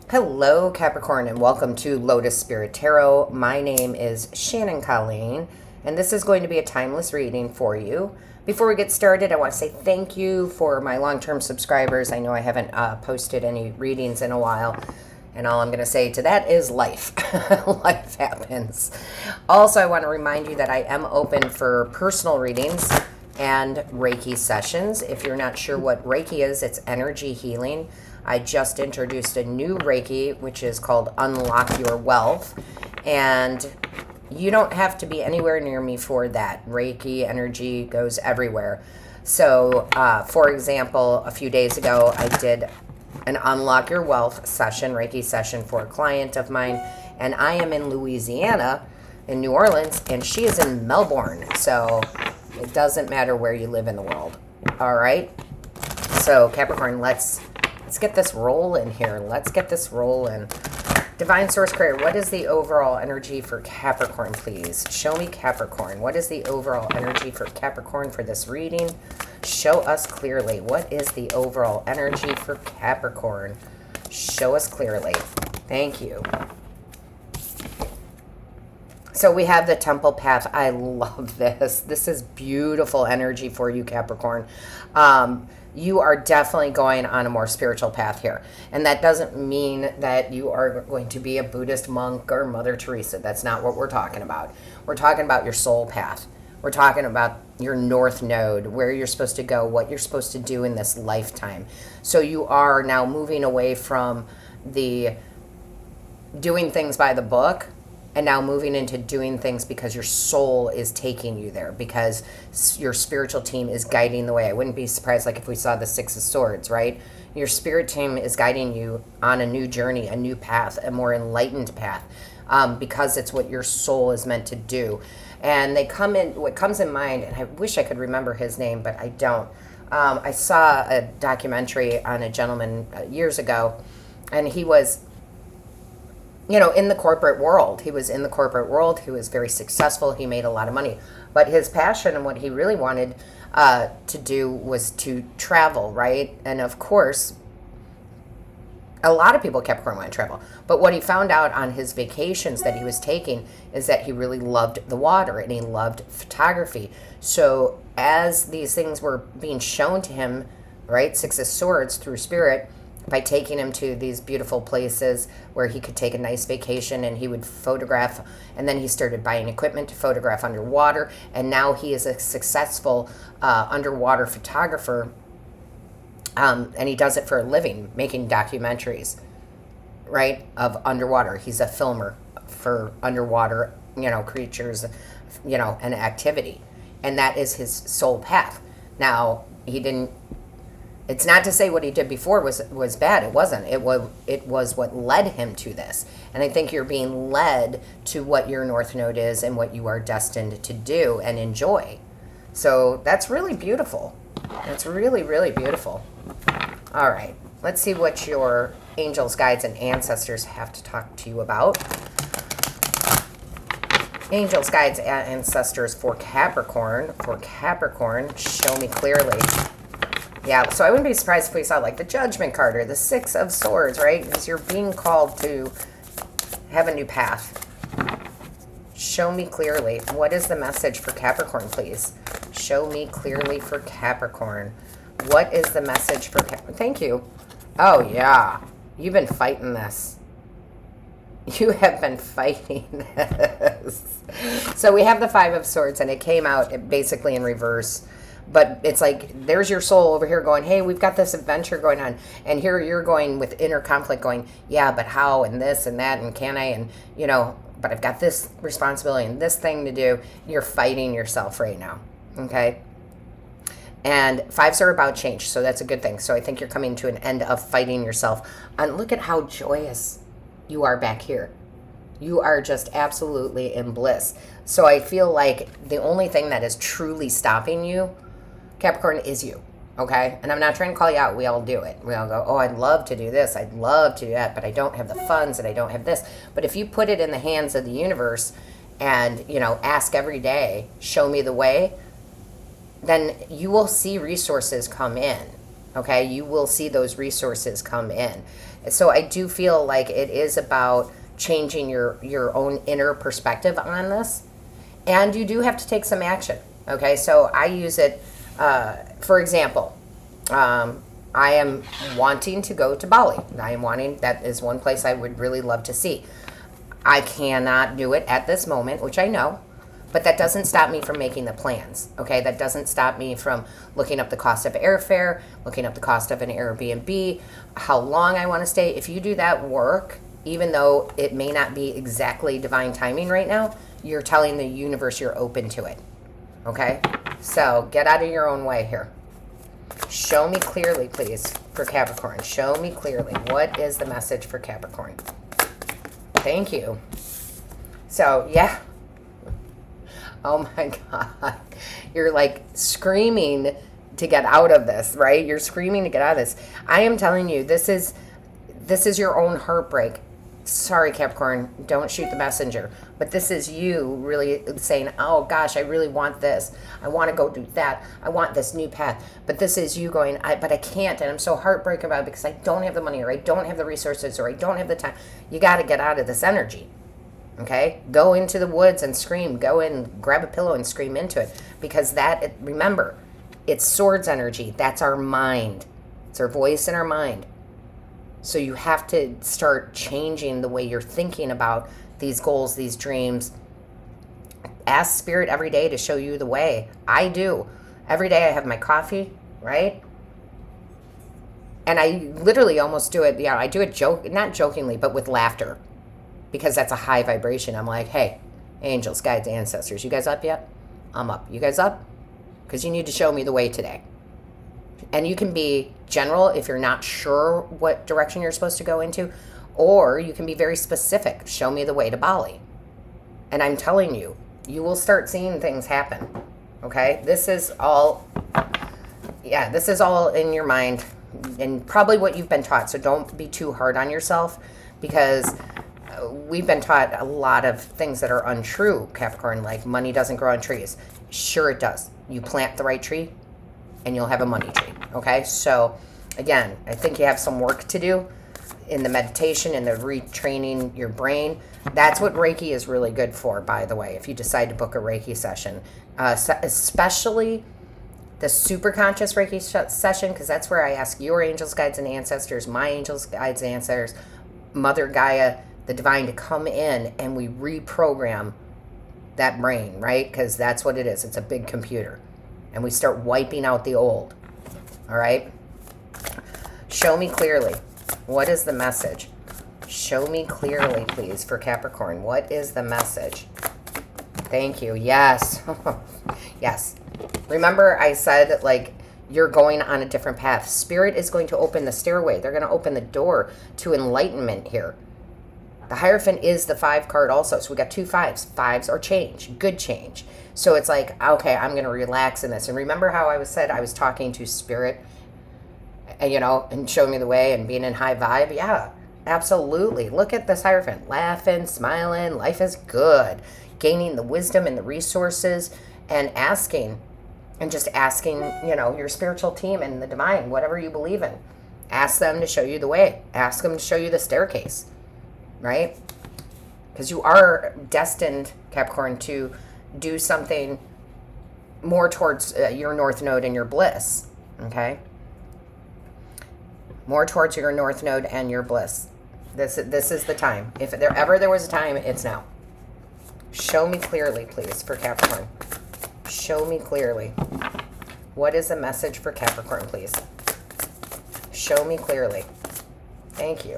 Hello, Capricorn, and welcome to Lotus Spirit Tarot. My name is Shannon Colleen, and this is going to be a timeless reading for you. Before we get started, I want to say thank you for my long-term subscribers. I know I haven't posted any readings in a while, and all I'm going to say to that is life. Life happens. Also, I want to remind you that I am open for personal readings and Reiki sessions. If you're not sure what Reiki is, it's energy healing. I just introduced a new Reiki, which is called Unlock Your Wealth. And you don't have to be anywhere near me for that. Reiki energy goes everywhere. So, for example, a few days ago, I did an Unlock Your Wealth session, Reiki session for a client of mine. And I am in Louisiana, in New Orleans, and she is in Melbourne. So it doesn't matter where you live in the world. All right? So, Capricorn, let's get this rolling here. Let's get this rolling. Divine Source Creator, what is the overall energy for Capricorn, please? Show me Capricorn. What is the overall energy for Capricorn for this reading? Show us clearly. What is the overall energy for Capricorn? Show us clearly. Thank you. So we have the Temple Path. I love this. This is beautiful energy for you, Capricorn. You are definitely going on a more spiritual path here. And that doesn't mean that you are going to be a Buddhist monk or Mother Teresa. That's not what we're talking about. We're talking about your soul path. We're talking about your north node, where you're supposed to go, what you're supposed to do in this lifetime. So you are now moving away from the doing things by the book and now moving into doing things because your soul is taking you there, because your spiritual team is guiding the way. I wouldn't be surprised like if we saw the Six of Swords, right? Your spirit team is guiding you on a new journey, a new path, a more enlightened path, because it's what your soul is meant to do. And they come in, what comes in mind, and I wish I could remember his name, but I don't. I saw a documentary on a gentleman years ago, and he was in the corporate world. He was in the corporate world. He was very successful. He made a lot of money. But his passion and what he really wanted to do was to travel, right? And of course, a lot of people, Capricorn, want to travel. But what he found out on his vacations that he was taking is that he really loved the water and he loved photography. So as these things were being shown to him, right, Six of Swords through spirit, by taking him to these beautiful places where he could take a nice vacation and he would photograph. And then he started buying equipment to photograph underwater. And now he is a successful underwater photographer. And he does it for a living, making documentaries, right, of underwater. He's a filmer for underwater, creatures, and activity. And that is his soul path. Now, it's not to say what he did before was bad. It wasn't. It was what led him to this. And I think you're being led to what your North Node is and what you are destined to do and enjoy. So that's really beautiful. That's really, really beautiful. All right. Let's see what your angels, guides, and ancestors have to talk to you about. Angels, guides, and ancestors for Capricorn. For Capricorn, show me clearly. Yeah, so I wouldn't be surprised if we saw like the Judgment card or the Six of Swords, right? Because you're being called to have a new path. Show me clearly. What is the message for Capricorn, please? Show me clearly for Capricorn. What is the message for Capricorn? Thank you. Oh, yeah. You've been fighting this. You have been fighting this. So we have the Five of Swords, and it came out basically in reverse. But it's like, there's your soul over here going, hey, we've got this adventure going on. And here you're going with inner conflict going, yeah, but how, and this and that, and can I, and, but I've got this responsibility and this thing to do. You're fighting yourself right now, okay? And fives are about change, so that's a good thing. So I think you're coming to an end of fighting yourself. And look at how joyous you are back here. You are just absolutely in bliss. So I feel like the only thing that is truly stopping you, Capricorn, is you, okay? And I'm not trying to call you out. We all do it. We all go, oh, I'd love to do this. I'd love to do that, but I don't have the funds and I don't have this. But if you put it in the hands of the universe and, ask every day, show me the way, then you will see resources come in, okay? You will see those resources come in. So I do feel like it is about changing your own inner perspective on this. And you do have to take some action. Okay, so I use it, for example, I am wanting to go to Bali. That is one place I would really love to see. I cannot do it at this moment, which I know, but that doesn't stop me from making the plans. Okay, that doesn't stop me from looking up the cost of airfare, looking up the cost of an Airbnb, how long I want to stay. If you do that work, even though it may not be exactly divine timing right now, you're telling the universe you're open to it. Okay, so get out of your own way here. Show me clearly, please, for Capricorn. Show me clearly. What is the message for Capricorn? Thank you. So, yeah. Oh my God. You're like screaming to get out of this, right? You're screaming to get out of this. I am telling you, this is your own heartbreak. Sorry, Capricorn, don't shoot the messenger. But this is you really saying, oh gosh, I really want this. I want to go do that. I want this new path. But this is you going, but I can't. And I'm so heartbroken about it because I don't have the money, or I don't have the resources, or I don't have the time. You got to get out of this energy. Okay? Go into the woods and scream. Go in, grab a pillow and scream into it. Because remember, it's swords energy. That's our mind. It's our voice in our mind. So you have to start changing the way you're thinking about these goals, these dreams. Ask Spirit every day to show you the way. I do. Every day I have my coffee, right? And I literally almost do it, I do it not jokingly, but with laughter. Because that's a high vibration. I'm like, hey, angels, guides, ancestors, you guys up yet? I'm up. You guys up? Because you need to show me the way today. And you can be general if you're not sure what direction you're supposed to go into, or you can be very specific. Show me the way to Bali. And I'm telling you, you will start seeing things happen. Okay? This is all in your mind and probably what you've been taught. So don't be too hard on yourself, because we've been taught a lot of things that are untrue, Capricorn, like money doesn't grow on trees. Sure it does. You plant the right tree and you'll have a money tree. Okay, so again, I think you have some work to do in the meditation and the retraining your brain. That's what Reiki is really good for, by the way, if you decide to book a Reiki session, especially the super conscious Reiki session, because that's where I ask your angels, guides, and ancestors, my angels, guides, and ancestors, Mother Gaia, the divine, to come in and we reprogram that brain, right? Because that's what it is. It's a big computer. And we start wiping out the old. All right? Show me clearly. What is the message? Show me clearly, please, for Capricorn. What is the message? Thank you. Yes. Yes. Remember I said, like, you're going on a different path. Spirit is going to open the stairway. They're going to open the door to enlightenment here. The Hierophant is the 5 card also. So we got 2 5s. 5s are change. Good change. So it's like, okay, I'm going to relax in this. And remember how I was talking to Spirit, and showing me the way and being in high vibe? Yeah, absolutely. Look at this Hierophant. Laughing, smiling. Life is good. Gaining the wisdom and the resources and asking. And just asking, your spiritual team and the divine, whatever you believe in. Ask them to show you the way. Ask them to show you the staircase. Right? Because you are destined, Capricorn, to do something more towards your North Node and your bliss. Okay? More towards your North Node and your bliss. This is the time. If there was a time, it's now. Show me clearly, please, for Capricorn. Show me clearly. What is the message for Capricorn, please? Show me clearly. Thank you.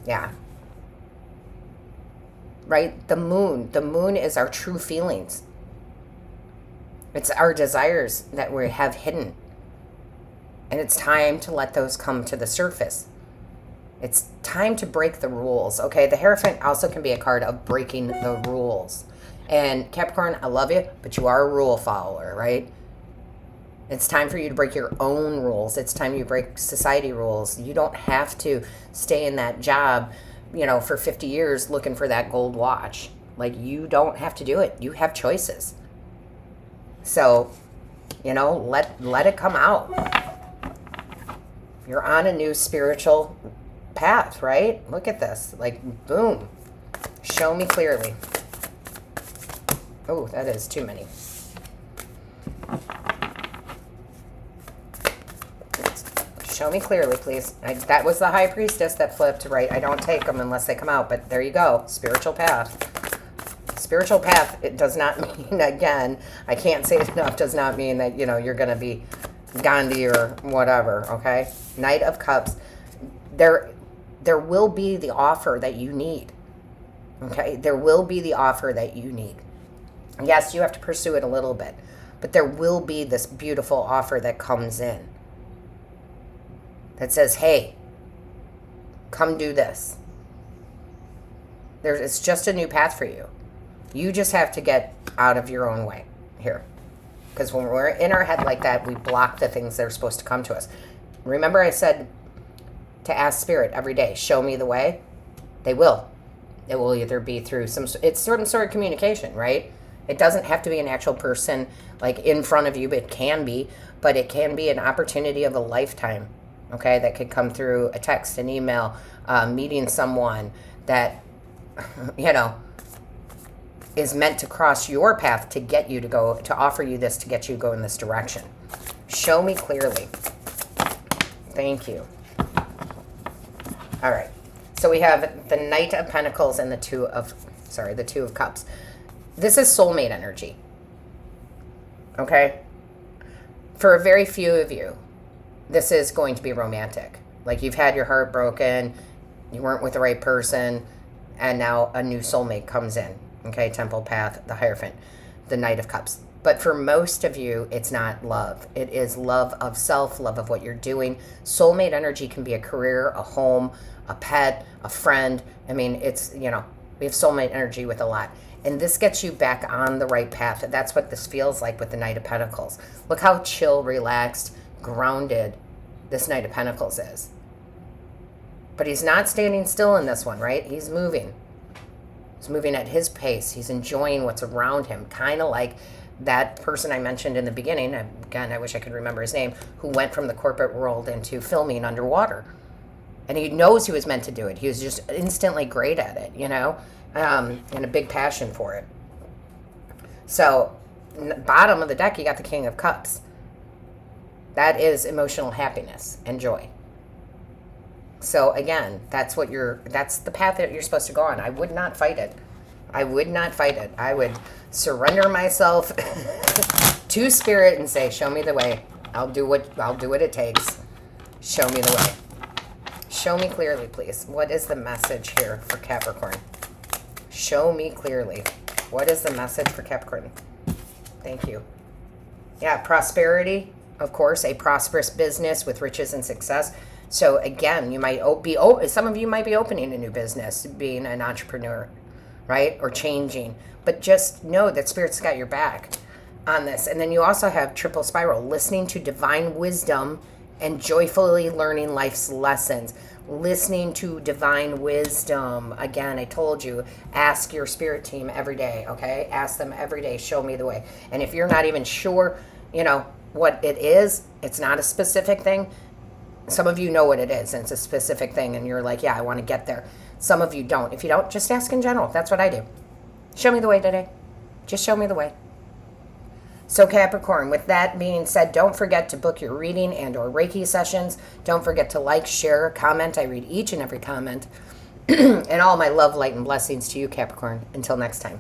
Yeah. Right? The moon. The moon is our true feelings. It's our desires that we have hidden. And it's time to let those come to the surface. It's time to break the rules. Okay, the Hierophant also can be a card of breaking the rules. And Capricorn, I love you, but you are a rule follower, right? It's time for you to break your own rules. It's time you break society rules. You don't have to stay in that job, for 50 years looking for that gold watch. Like, you don't have to do it. You have choices. So, let it come out. You're on a new spiritual path, right? Look at this. Like, boom. Show me clearly. Oh, that is too many. Show me clearly, please. That was the High Priestess that flipped, right? I don't take them unless they come out, but there you go. Spiritual path. Spiritual path, it does not mean, again, I can't say it enough, does not mean that, you know, you're going to be Gandhi or whatever, okay? Knight of Cups. There will be the offer that you need, okay? There will be the offer that you need. Yes, you have to pursue it a little bit, but there will be this beautiful offer that comes in that says, hey, come do this. It's just a new path for you. You just have to get out of your own way here. Because when we're in our head like that, we block the things that are supposed to come to us. Remember I said to ask Spirit every day, show me the way? They will. It will either be through it's some sort of communication, right? It doesn't have to be an actual person like in front of you, but it can be an opportunity of a lifetime, okay? That could come through a text, an email, meeting someone that, you know, is meant to cross your path to get you to go, to offer you this, to get you to go in this direction. Show me clearly. Thank you. All right. So we have the Knight of Pentacles and the Two of Cups. This is soulmate energy. Okay? For a very few of you, this is going to be romantic. Like you've had your heart broken, you weren't with the right person, and now a new soulmate comes in. Okay, Temple Path, the Hierophant, the Knight of Cups. But for most of you, it's not love. It is love of self, love of what you're doing. Soulmate energy can be a career, a home, a pet, a friend. I mean, it's, you know, we have soulmate energy with a lot. And this gets you back on the right path. That's what this feels like with the Knight of Pentacles. Look how chill, relaxed, grounded this Knight of Pentacles is. But he's not standing still in this one, right? He's moving. He's moving at his pace. He's enjoying what's around him. Kind of like that person I mentioned in the beginning. Again, I wish I could remember his name, who went from the corporate world into filming underwater. And he knows he was meant to do it. He was just instantly great at it, you know, and a big passion for it. So, bottom of the deck, you got the King of Cups. That is emotional happiness and joy. So again, that's the path that you're supposed to go on. I would not fight it. I would not fight it. I would surrender myself to Spirit and say, show me the way. I'll do what it takes. Show me the way. Show me clearly, please. What is the message here for Capricorn? Show me clearly. What is the message for Capricorn? Thank you. Yeah, prosperity, of course, a prosperous business with riches and success. So again, you might be, some of you might be opening a new business, being an entrepreneur, right? Or changing. But just know that Spirit's got your back on this. And then you also have triple spiral, listening to divine wisdom and joyfully learning life's lessons. Listening to divine wisdom. Again, I told you, ask your spirit team every day, okay? Ask them every day, show me the way. And if you're not even sure, you know, what it is, it's not a specific thing. Some of you know what it is, and it's a specific thing, and you're like, yeah, I want to get there. Some of you don't. If you don't, just ask in general. That's what I do. Show me the way today. Just show me the way. So Capricorn, with that being said, don't forget to book your reading and or Reiki sessions. Don't forget to like, share, comment. I read each and every comment. And all my love, light, and blessings to you, Capricorn. Until next time.